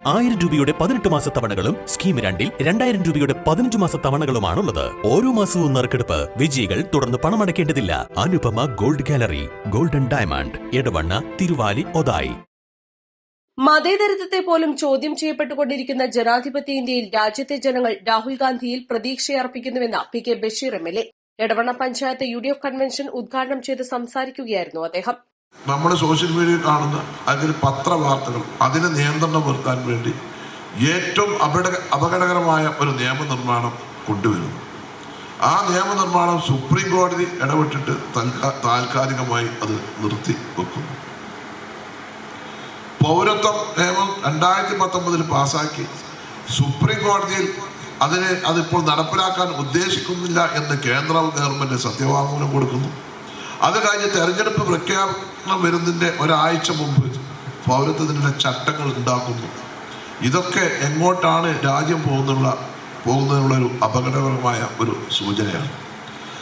1000 രൂപയുടെ 18 മാസ തവണകളും സ്കീം 2-ൽ 2000 രൂപയുടെ 15 മാസ തവണകളുമാണുള്ളത്. ഓരോ മാസവും നറുക്കെടുപ്പ്. വിജയികൾ തുടർന്ന് പണമടയ്ക്കേണ്ടതില്ല. Anupama gold gallery, golden diamond, Edavanna, Thiruvali, Othayi. മതേതരത്വത്തെ പോലും ചോദ്യം ചെയ്യപ്പെട്ടുകൊണ്ടിരിക്കുന്ന ജനാധിപത്യ ഇന്ത്യയിൽ രാജ്യത്തെ ജനങ്ങൾ രാഹുൽ ഗാന്ധിയിൽ പ്രതീക്ഷയർപ്പിക്കുന്നുവെന്ന് P K Basheer MLA. Edavanna panchayat UDF convention ഉദ്ഘാടനം ചെയ്ത് സംസാരിക്കുകയായിരുന്നു അദ്ദേഹം. നമ്മുടെ സോഷ്യൽ മീഡിയയിൽ കാണുന്ന അതിൽ പത്രവാർത്തകൾ അതിന് നിയന്ത്രണം വരുത്താൻ വേണ്ടി ഏറ്റവും അപകടകരമായ ഒരു നിയമനിർമ്മാണം കൊണ്ടുവരുന്നു. ആ നിയമനിർമ്മാണം സുപ്രീം കോടതി ഇടപെട്ടിട്ട് താൽക്കാലികമായി അത് നിർത്തി വെക്കുന്നു. പൗരത്വ നിയമം 2019 പാസാക്കി സുപ്രീം കോടതിയിൽ അതിപ്പോൾ നടപ്പിലാക്കാൻ ഉദ്ദേശിക്കുന്നില്ല എന്ന് കേന്ദ്ര ഗവൺമെന്റ് സത്യവാങ്മൂലം കൊടുക്കുന്നു. അത് കഴിഞ്ഞ് തെരഞ്ഞെടുപ്പ് പ്രഖ്യാപനം വരുന്നതിൻ്റെ ഒരാഴ്ച മുമ്പ് പൗരത്വത്തിനുള്ള ചട്ടങ്ങൾ ഉണ്ടാക്കുന്നു. ഇതൊക്കെ എങ്ങോട്ടാണ് രാജ്യം പോകുന്നതിനുള്ള ഒരു അപകടകരമായ ഒരു സൂചനയാണ്.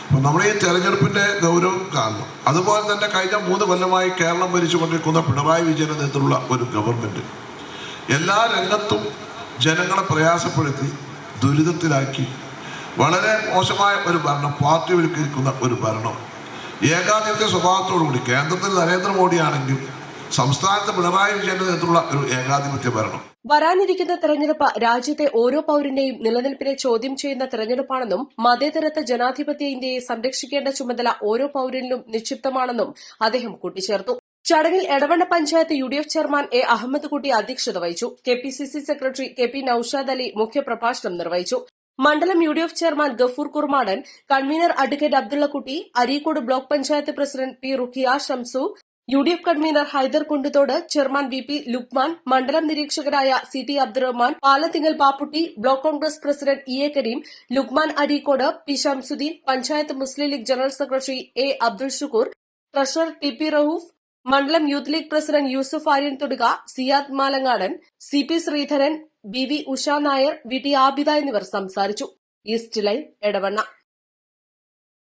അപ്പം നമ്മുടെ ഈ തെരഞ്ഞെടുപ്പിൻ്റെ ഗൗരവം കാണണം. അതുപോലെ തന്നെ കഴിഞ്ഞ 3 കൊല്ലമായി കേരളം ഭരിച്ചുകൊണ്ടിരിക്കുന്ന പിണറായി വിജയന്റെ നേതൃത്വത്തിലുള്ള ഒരു ഗവൺമെന്റ് എല്ലാ രംഗത്തും ജനങ്ങളെ പ്രയാസപ്പെടുത്തി ദുരിതത്തിലാക്കി വളരെ മോശമായ ഒരു ഭരണം, പാർട്ടിവൽക്കരിക്കുന്ന ഒരു ഭരണം, ഏകാധിപത്യ സ്വഭാവത്തോടുകൂടി കേന്ദ്രത്തിൽ നരേന്ദ്രമോദിയാണെങ്കിൽ സംസ്ഥാനത്ത് പിണറായി വിജയന്റെ നേതൃത്വത്തിലുള്ള ഒരു ഏകാധിപത്യ ഭരണം. വരാനിരിക്കുന്ന തെരഞ്ഞെടുപ്പ് രാജ്യത്തെ ഓരോ പൌരന്റെയും നിലനിൽപ്പിനെ ചോദ്യം ചെയ്യുന്ന തെരഞ്ഞെടുപ്പാണെന്നും മതേതരത്വ ജനാധിപത്യ ഇന്ത്യയെ സംരക്ഷിക്കേണ്ട ചുമതല ഓരോ പൌരനിലും നിക്ഷിപ്തമാണെന്നും അദ്ദേഹം കൂട്ടിച്ചേർത്തു. ചടങ്ങിൽ Edavanna panchayat UDF chairman A. Ahammed Kutty അധ്യക്ഷത വഹിച്ചു. KPCC secretary KP Noushad Ali മുഖ്യപ്രഭാഷണം നിർവഹിച്ചു. മണ്ഡലം UDF chairman Gafoor Kurmadan, convener advocate Abdullakutty, Areekode block panchayat president P. Rukhiya Shamsu, UDF convener Haider Kunduthodu, chairman VP Lukman, മണ്ഡലം നിരീക്ഷകരായ CT Abdurahman, Palathingal Papputty, block Congress president EA Kareem, Lukman Areekode, P. Shamsudheen, panchayat Muslim League general secretary A. Abdul Shukoor, treasurer TP Rauf, മണ്ഡലം youth league president Yusuf Aryan Thuduka, Siyad Malangadan, CP Sreedharan, BV Usha Nair, VT Abida എന്നിവർ സംസാരിച്ചു. East line, Edavanna.